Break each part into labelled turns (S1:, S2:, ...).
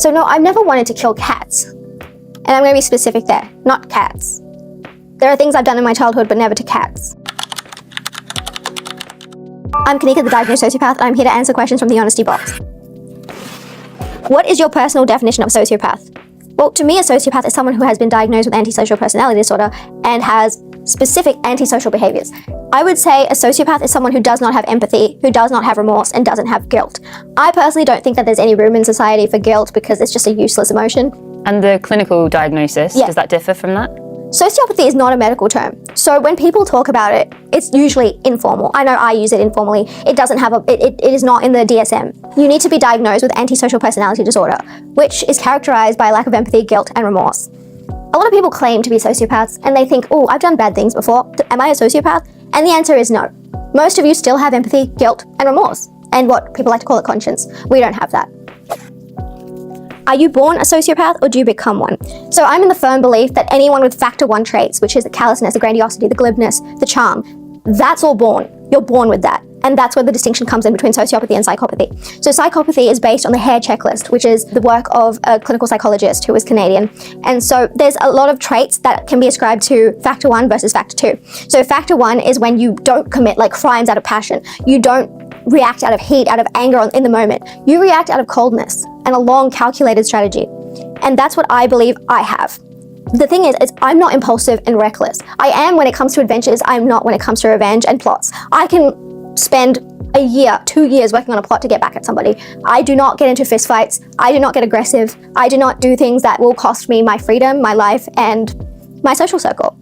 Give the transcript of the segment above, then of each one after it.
S1: So no, I've never wanted to kill cats. And I'm going to be specific there, not cats. There are things I've done in my childhood, but never to cats. I'm Kanika, the diagnosed sociopath, and I'm here to answer questions from the honesty box. What is your personal definition of a sociopath? Well, to me, a sociopath is someone who has been diagnosed with antisocial personality disorder and has specific antisocial behaviors. I would say a sociopath is someone who does not have empathy, who does not have remorse, and doesn't have guilt. I personally don't think that there's any room in society for guilt because it's just a useless emotion.
S2: And the clinical diagnosis, does that differ from that?
S1: Sociopathy is not a medical term. So when people talk about it, it's usually informal. I know I use it informally. It doesn't have it is not in the DSM. You need to be diagnosed with antisocial personality disorder, which is characterized by a lack of empathy, guilt, and remorse. A lot of people claim to be sociopaths and they think, oh, I've done bad things before. Am I a sociopath? And the answer is no. Most of you still have empathy, guilt, and remorse, and what people like to call a conscience. We don't have that. Are you born a sociopath or do you become one? So I'm in the firm belief that anyone with factor 1 traits, which is the callousness, the grandiosity, the glibness, the charm, that's all born. You're born with that. And that's where the distinction comes in between sociopathy and psychopathy. So psychopathy is based on the Hare checklist, which is the work of a clinical psychologist who is Canadian. And so there's a lot of traits that can be ascribed to factor 1 versus factor 2. So factor 1 is when you don't commit like crimes out of passion. You don't react out of heat, out of anger in the moment. You react out of coldness and a long calculated strategy. And that's what I believe I have. The thing is I'm not impulsive and reckless. I am when it comes to adventures. I'm not when it comes to revenge and plots. I can spend a year, 2 years working on a plot to get back at somebody. I do not get into fistfights. I do not get aggressive. I do not do things that will cost me my freedom, my life, and my social circle.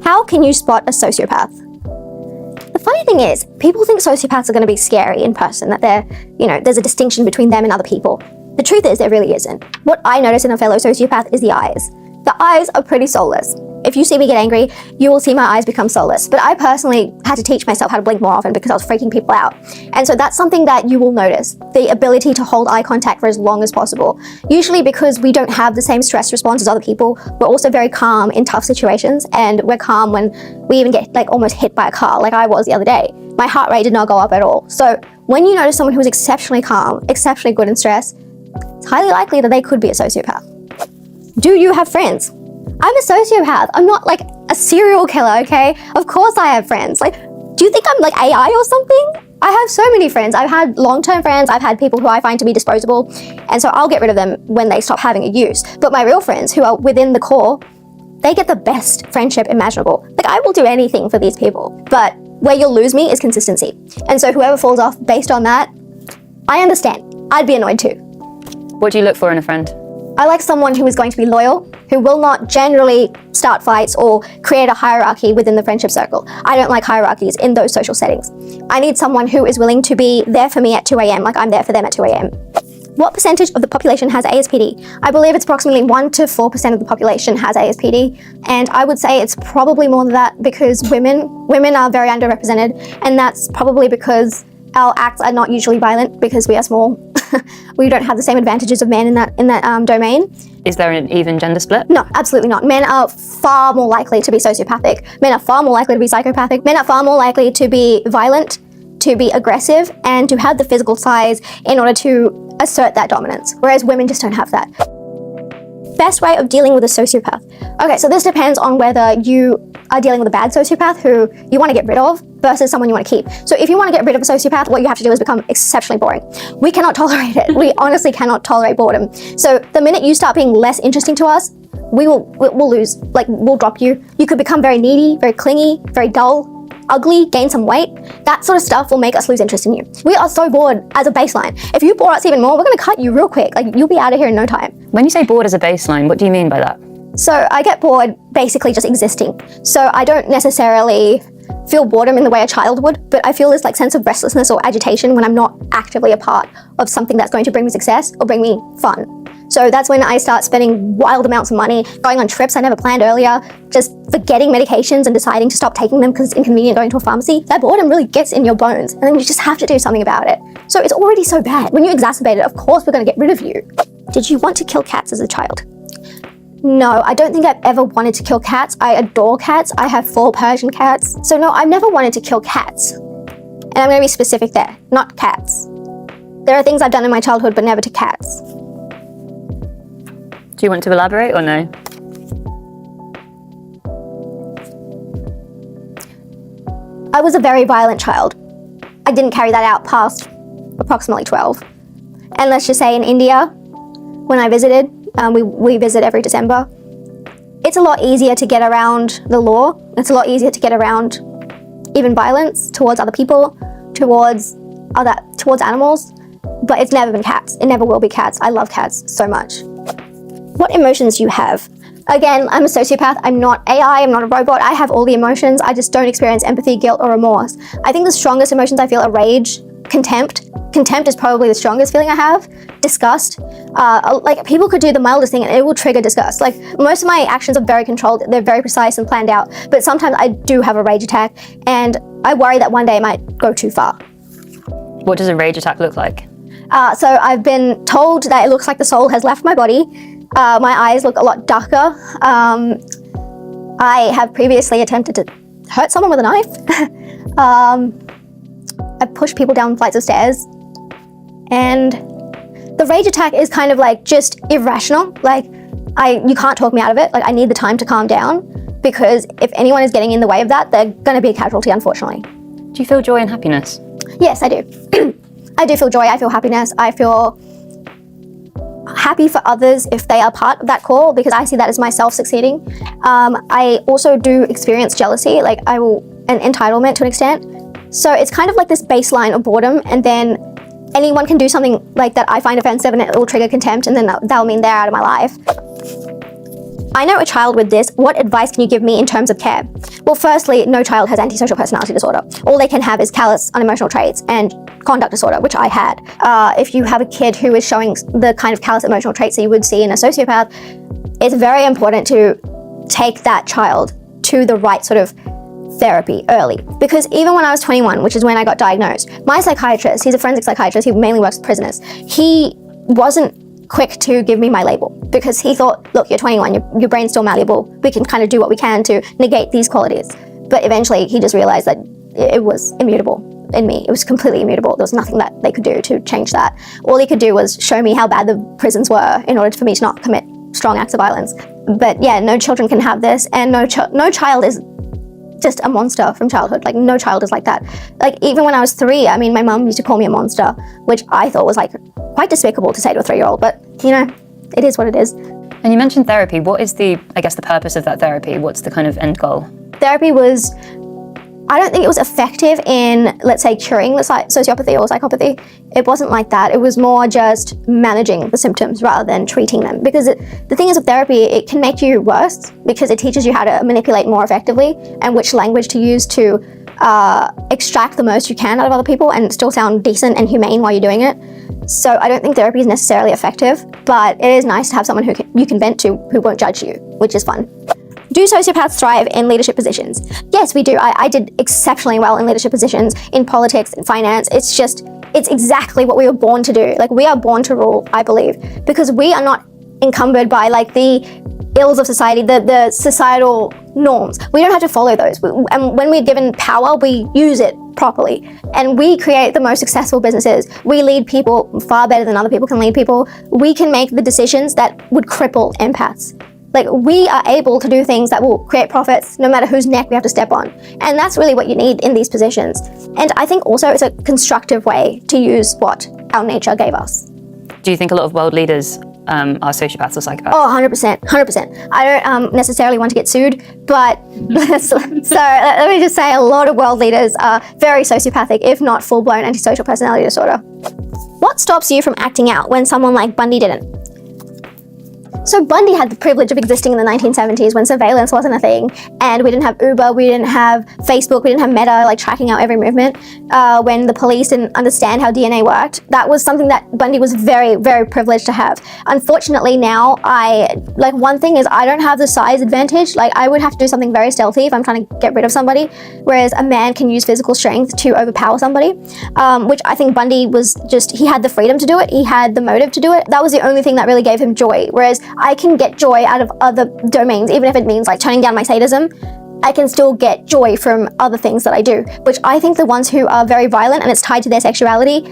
S1: How can you spot a sociopath? The funny thing is, people think sociopaths are going to be scary in person, that there's a distinction between them and other people. The truth is, there really isn't. What I notice in a fellow sociopath is the eyes. The eyes are pretty soulless. If you see me get angry, you will see my eyes become soulless. But I personally had to teach myself how to blink more often because I was freaking people out. And so that's something that you will notice, the ability to hold eye contact for as long as possible. Usually because we don't have the same stress response as other people, we're also very calm in tough situations, and we're calm when we even get like almost hit by a car, like I was the other day. My heart rate did not go up at all. So when you notice someone who's exceptionally calm, exceptionally good in stress, it's highly likely that they could be a sociopath. Do you have friends? I'm a sociopath. I'm not like a serial killer, okay? Of course I have friends. Like, do you think I'm like AI or something? I have so many friends. I've had long-term friends. I've had people who I find to be disposable. And so I'll get rid of them when they stop having a use. But my real friends who are within the core, they get the best friendship imaginable. Like, I will do anything for these people. But where you'll lose me is consistency. And so whoever falls off based on that, I understand. I'd be annoyed too.
S2: What do you look for in a friend?
S1: I like someone who is going to be loyal, who will not generally start fights or create a hierarchy within the friendship circle. I don't like hierarchies in those social settings. I need someone who is willing to be there for me at 2 a.m. like I'm there for them at 2 a.m. What percentage of the population has ASPD? I believe it's approximately 1 to 4% of the population has ASPD, and I would say it's probably more than that because women are very underrepresented, and that's probably because our acts are not usually violent because we are small. We don't have the same advantages of men in that domain.
S2: Is there an even gender split?
S1: No, absolutely not. Men are far more likely to be sociopathic. Men are far more likely to be psychopathic. Men are far more likely to be violent, to be aggressive, and to have the physical size in order to assert that dominance, whereas women just don't have that. Best way of dealing with a sociopath. Okay, so this depends on whether you are dealing with a bad sociopath who you want to get rid of versus someone you want to keep. So if you want to get rid of a sociopath, what you have to do is become exceptionally boring. We cannot tolerate it. We honestly cannot tolerate boredom. So the minute you start being less interesting to us, we'll lose, like we'll drop you. You could become very needy, very clingy, very dull, ugly, gain some weight. That sort of stuff will make us lose interest in you. We are so bored as a baseline. If you bore us even more, we're going to cut you real quick. Like, you'll be out of here in no time.
S2: When you say bored as a baseline, what do you mean by that?
S1: So I get bored basically just existing. So I don't necessarily feel boredom in the way a child would, but I feel this like sense of restlessness or agitation when I'm not actively a part of something that's going to bring me success or bring me fun. So that's when I start spending wild amounts of money, going on trips I never planned earlier, just forgetting medications and deciding to stop taking them because it's inconvenient going to a pharmacy. That boredom really gets in your bones, and then you just have to do something about it. So it's already so bad. When you exacerbate it, of course we're going to get rid of you. Did you want to kill cats as a child? No, I don't think I've ever wanted to kill cats. I adore cats. I have 4 Persian cats. So no, I've never wanted to kill cats. And I'm going to be specific there, not cats. There are things I've done in my childhood, but never to cats.
S2: Do you want to elaborate or no?
S1: I was a very violent child. I didn't carry that out past approximately 12. And let's just say in India, when I visited, we visit every December, it's a lot easier to get around the law. It's a lot easier to get around even violence towards other people, towards animals, but it's never been cats. It never will be cats. I love cats so much. What emotions do you have? Again, I'm a sociopath. I'm not AI, I'm not a robot. I have all the emotions. I just don't experience empathy, guilt, or remorse. I think the strongest emotions I feel are rage, contempt. Contempt is probably the strongest feeling I have. Disgust. Like, people could do the mildest thing and it will trigger disgust. Like, most of my actions are very controlled. They're very precise and planned out. But sometimes I do have a rage attack and I worry that one day it might go too far.
S2: What does a rage attack look like?
S1: So I've been told that it looks like the soul has left my body. My eyes look a lot darker. I have previously attempted to hurt someone with a knife. I push people down flights of stairs. And the rage attack is kind of like just irrational. Like, you can't talk me out of it. Like, I need the time to calm down, because if anyone is getting in the way of that, they're going to be a casualty, unfortunately.
S2: Do you feel joy and happiness?
S1: Yes, I do. I do feel joy. I feel happiness. I feel happy for others if they are part of that call, because I see that as myself succeeding. I also do experience jealousy, like an entitlement to an extent. So it's kind of like this baseline of boredom, and then anyone can do something like that I find offensive and it will trigger contempt, and then that'll mean they're out of my life. I know a child with this. What advice can you give me in terms of care? Well, firstly, no child has antisocial personality disorder. All they can have is callous unemotional traits and conduct disorder, which I had. If you have a kid who is showing the kind of callous emotional traits that you would see in a sociopath, it's very important to take that child to the right sort of therapy early. Because even when I was 21, which is when I got diagnosed, my psychiatrist, he's a forensic psychiatrist, he mainly works with prisoners, he wasn't quick to give me my label, because he thought, look, you're 21, your brain's still malleable, we can kind of do what we can to negate these qualities. But eventually he just realized that it was immutable in me. It was completely immutable. There was nothing that they could do to change that. All he could do was show me how bad the prisons were in order for me to not commit strong acts of violence. But yeah, no children can have this, and no child is just a monster from childhood. Like, no child is like that. Like, even when I was 3, I mean, my mum used to call me a monster, which I thought was like quite despicable to say to a 3-year-old, but you know, it is what it is.
S2: And you mentioned therapy. What is the purpose of that therapy? What's the kind of end goal?
S1: Therapy was, I don't think it was effective in, let's say, curing the sociopathy or psychopathy. It wasn't like that. It was more just managing the symptoms rather than treating them. Because the thing is, with therapy, it can make you worse, because it teaches you how to manipulate more effectively and which language to use to extract the most you can out of other people and still sound decent and humane while you're doing it. So I don't think therapy is necessarily effective, but it is nice to have someone you can vent to who won't judge you, which is fun. Do sociopaths thrive in leadership positions? Yes, we do. I did exceptionally well in leadership positions, in politics, in finance. It's exactly what we were born to do. Like, we are born to rule, I believe, because we are not encumbered by like the ills of society, the societal norms. We don't have to follow those. And when we're given power, we use it properly. And we create the most successful businesses. We lead people far better than other people can lead people. We can make the decisions that would cripple empaths. Like, we are able to do things that will create profits no matter whose neck we have to step on. And that's really what you need in these positions. And I think also it's a constructive way to use what our nature gave us.
S2: Do you think a lot of world leaders are sociopaths or psychopaths?
S1: Oh, 100%, 100%. I don't necessarily want to get sued, but so let me just say a lot of world leaders are very sociopathic, if not full-blown antisocial personality disorder. What stops you from acting out when someone like Bundy didn't? So Bundy had the privilege of existing in the 1970s when surveillance wasn't a thing, and we didn't have Uber, we didn't have Facebook, we didn't have Meta, like tracking our every movement. When the police didn't understand how DNA worked, that was something that Bundy was very, very privileged to have. Unfortunately now, one thing is I don't have the size advantage. Like, I would have to do something very stealthy if I'm trying to get rid of somebody, whereas a man can use physical strength to overpower somebody, which I think Bundy he had the freedom to do it, he had the motive to do it. That was the only thing that really gave him joy, whereas I can get joy out of other domains, even if it means like turning down my sadism. I can still get joy from other things that I do, which I think the ones who are very violent and it's tied to their sexuality,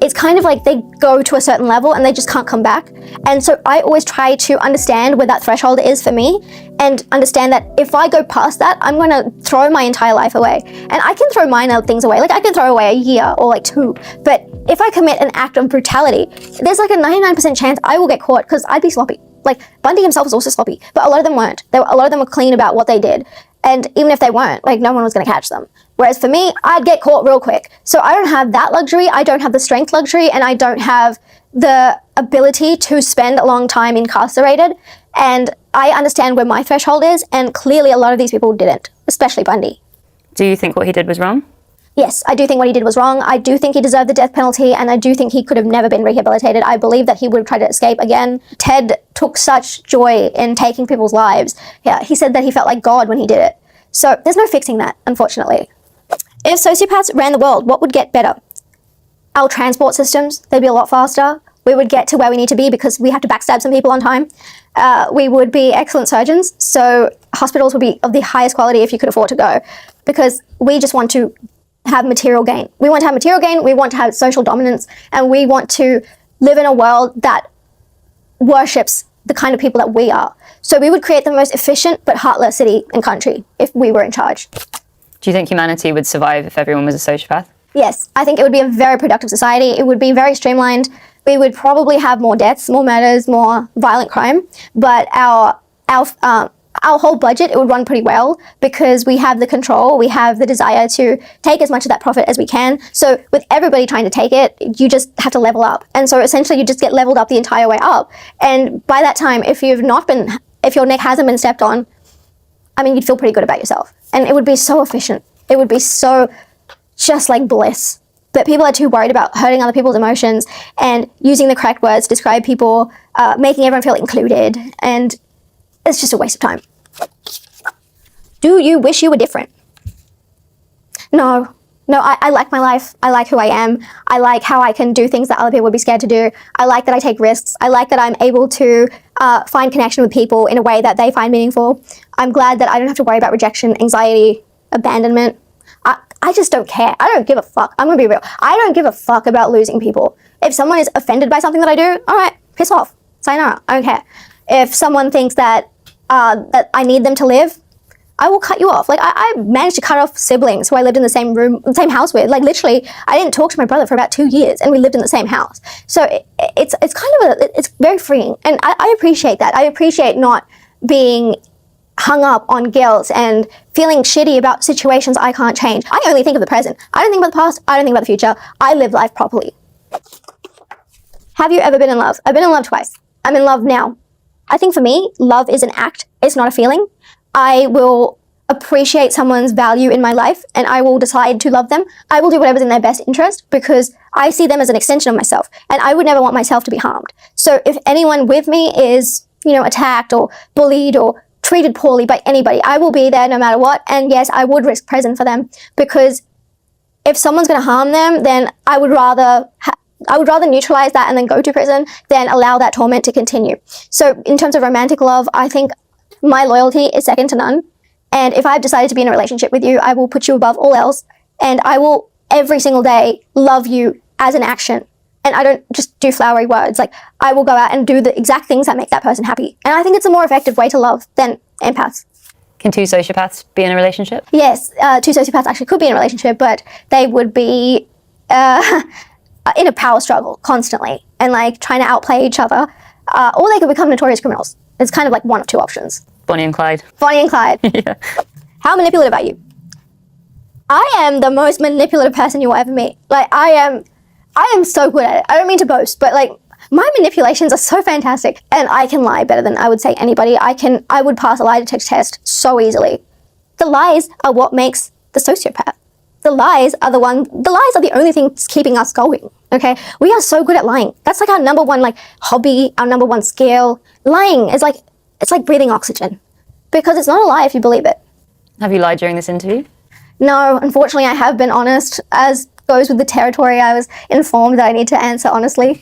S1: it's kind of like they go to a certain level and they just can't come back. And so I always try to understand where that threshold is for me and understand that if I go past that, I'm going to throw my entire life away. And I can throw minor things away. Like I can throw away a year or like 2. But if I commit an act of brutality, there's like a 99% chance I will get caught because I'd be sloppy. Like Bundy himself was also sloppy, but a lot of them weren't. A lot of them were clean about what they did. And even if they weren't, like no one was going to catch them. Whereas for me, I'd get caught real quick. So I don't have that luxury. I don't have the strength luxury, and I don't have the ability to spend a long time incarcerated. And I understand where my threshold is, and clearly a lot of these people didn't, especially Bundy.
S2: Do you think what he did was wrong?
S1: Yes, I do think what he did was wrong. I do think he deserved the death penalty, and I do think he could have never been rehabilitated. I believe that he would have tried to escape again. Ted took such joy in taking people's lives. Yeah, he said that he felt like God when he did it. So there's no fixing that, unfortunately. If sociopaths ran the world, what would get better? Our transport systems, they'd be a lot faster. We would get to where we need to be because we have to backstab some people on time. We would be excellent surgeons, so hospitals would be of the highest quality if you could afford to go, because we just want to have material gain. We want to have material gain, we want to have social dominance, and we want to live in a world that worships the kind of people that we are. So we would create the most efficient but heartless city and country if we were in charge.
S2: Do you think humanity would survive if everyone was a sociopath?
S1: Yes, I think it would be a very productive society. It would be very streamlined. We would probably have more deaths, more murders, more violent crime, but our whole budget, it would run pretty well because we have the control, we have the desire to take as much of that profit as we can. So with everybody trying to take it, you just have to level up. And so essentially you just get leveled up the entire way up. And by that time, if your neck hasn't been stepped on, I mean, you'd feel pretty good about yourself. And it would be so efficient. It would be so just like bliss. But people are too worried about hurting other people's emotions and using the correct words to describe people, making everyone feel included. And it's just a waste of time. Do you wish you were different? No, I like my life. I like who I am. I like how I can do things that other people would be scared to do. I like that I take risks. I like that I'm able to find connection with people in a way that they find meaningful. I'm glad that I don't have to worry about rejection, anxiety, abandonment. I just don't care. I don't give a fuck. I'm gonna be real. I don't give a fuck about losing people. If someone is offended by something that I do, all right, piss off. Sayonara. I don't care. If someone thinks that I need them to live, I will cut you off. Like I managed to cut off siblings who I lived in the same room, same house with. Like literally, I didn't talk to my brother for about 2 years, and we lived in the same house. So it's kind of it's very freeing, and I appreciate that. I appreciate not being hung up on guilt and feeling shitty about situations I can't change. I only think of the present. I don't think about the past. I don't think about the future. I live life properly. Have you ever been in love? I've been in love twice. I'm in love now. I think for me, love is an act. It's not a feeling. I will appreciate someone's value in my life and I will decide to love them. I will do whatever's in their best interest because I see them as an extension of myself and I would never want myself to be harmed. So if anyone with me is, attacked or bullied or treated poorly by anybody, I will be there no matter what. And yes, I would risk prison for them because if someone's going to harm them, then I would rather neutralize that and then go to prison than allow that torment to continue. So in terms of romantic love, I think my loyalty is second to none. And if I've decided to be in a relationship with you, I will put you above all else. And I will every single day love you as an action. And I don't just do flowery words. Like I will go out and do the exact things that make that person happy. And I think it's a more effective way to love than empaths.
S2: Can 2 sociopaths be in a relationship?
S1: Yes, 2 sociopaths actually could be in a relationship, but they would be in a power struggle constantly and like trying to outplay each other. Or they could become notorious criminals. It's kind of like one of 2 options.
S2: Bonnie and Clyde.
S1: Bonnie and Clyde.
S2: Yeah.
S1: How manipulative are you? I am the most manipulative person you will ever meet. Like I am so good at it. I don't mean to boast, but like my manipulations are so fantastic and I can lie better than I would say anybody. I would pass a lie detector test so easily. The lies are what makes the sociopath. The lies are the only things keeping us going. Okay? We are so good at lying. That's like our number one hobby, our number one skill. Lying is it's like breathing oxygen because it's not a lie if you believe it.
S2: Have you lied during this interview?
S1: No, unfortunately I have been honest. As goes with the territory, I was informed that I need to answer honestly.